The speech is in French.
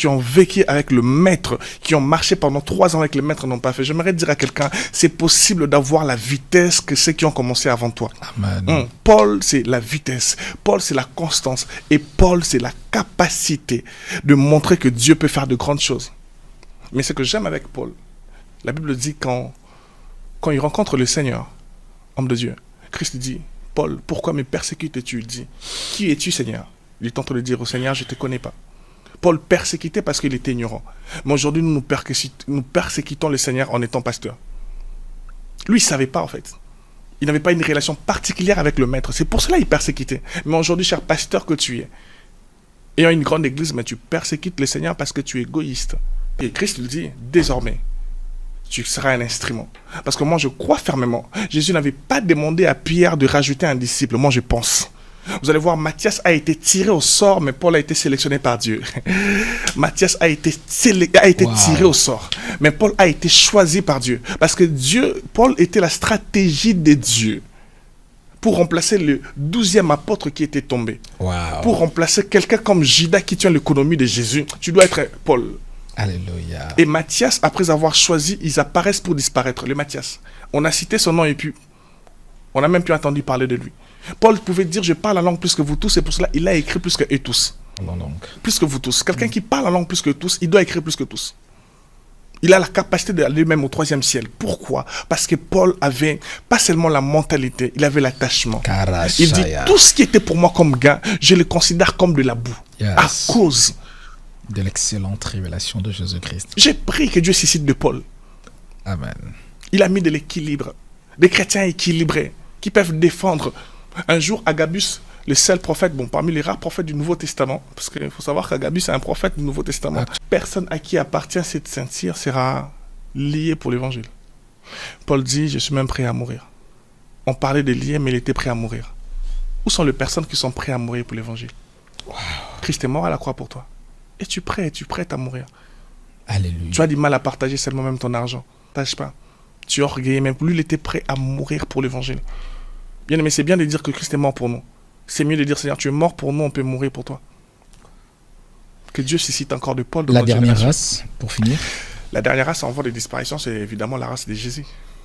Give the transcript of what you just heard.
qui ont vécu avec le maître, qui ont marché pendant 3 ans avec le maître, n'ont pas fait. J'aimerais dire à quelqu'un, c'est possible d'avoir la vitesse que ceux qui ont commencé avant toi. Amen. Paul, c'est la vitesse. Paul, c'est la constance. Et Paul, c'est la capacité de montrer que Dieu peut faire de grandes choses. Mais ce que j'aime avec Paul, la Bible dit quand il rencontre le Seigneur, homme de Dieu, Christ dit, Paul, pourquoi me persécutes-tu? Il dit, qui es-tu, Seigneur? Il est en train de dire au Seigneur, je ne te connais pas. Paul persécutait parce qu'il était ignorant. Mais aujourd'hui, nous persécutons le Seigneur en étant pasteur. Lui, il ne savait pas en fait. Il n'avait pas une relation particulière avec le maître. C'est pour cela qu'il persécutait. Mais aujourd'hui, cher pasteur que tu es, ayant une grande église, mais tu persécutes le Seigneur parce que tu es égoïste. Et Christ lui dit, désormais, tu seras un instrument. Parce que moi, je crois fermement. Jésus n'avait pas demandé à Pierre de rajouter un disciple. Moi, je pense. Vous allez voir, Matthias a été tiré au sort, mais Paul a été sélectionné par Dieu. Matthias a été tiré au sort, mais Paul a été choisi par Dieu. Parce que Paul était la stratégie de Dieu pour remplacer le 12e apôtre qui était tombé. Pour remplacer quelqu'un comme Judas qui tient l'économie de Jésus. Tu dois être Paul. Alléluia. Et Matthias, après avoir choisi, ils apparaissent pour disparaître. Le Matthias. On a cité son nom et puis on n'a même plus entendu parler de lui. Paul pouvait dire, je parle la langue plus que vous tous, et pour cela, il a écrit plus que eux tous. Plus que vous tous. Quelqu'un qui parle la langue plus que tous, il doit écrire plus que tous. Il a la capacité d'aller même au 3e ciel. Pourquoi? Parce que Paul avait pas seulement la mentalité, il avait l'attachement. Il dit, tout ce qui était pour moi comme gain, je le considère comme de la boue. À cause de l'excellente révélation de Jésus-Christ. J'ai prié que Dieu suscite de Paul. Amen. Il a mis de l'équilibre. Des chrétiens équilibrés qui peuvent défendre. Un jour, Agabus, le seul prophète, parmi les rares prophètes du Nouveau Testament, parce qu'il faut savoir qu'Agabus est un prophète du Nouveau Testament. Personne à qui appartient cette ceinture sera lié pour l'évangile. Paul dit, je suis même prêt à mourir. On parlait de lier, mais il était prêt à mourir. Où sont les personnes qui sont prêtes à mourir pour l'évangile? Christ est mort à la croix pour toi. Es-tu prête à mourir? Alléluia. Tu as du mal à partager seulement même ton argent. Partage pas. Tu es orgueilleux, même lui, il était prêt à mourir pour l'évangile. Bien aimé, c'est bien de dire que Christ est mort pour nous. C'est mieux de dire, Seigneur, tu es mort pour nous, on peut mourir pour toi. Que Dieu suscite encore de Paul. La dernière race, pour finir. La dernière race en voie de disparition, c'est évidemment la race de Jésus.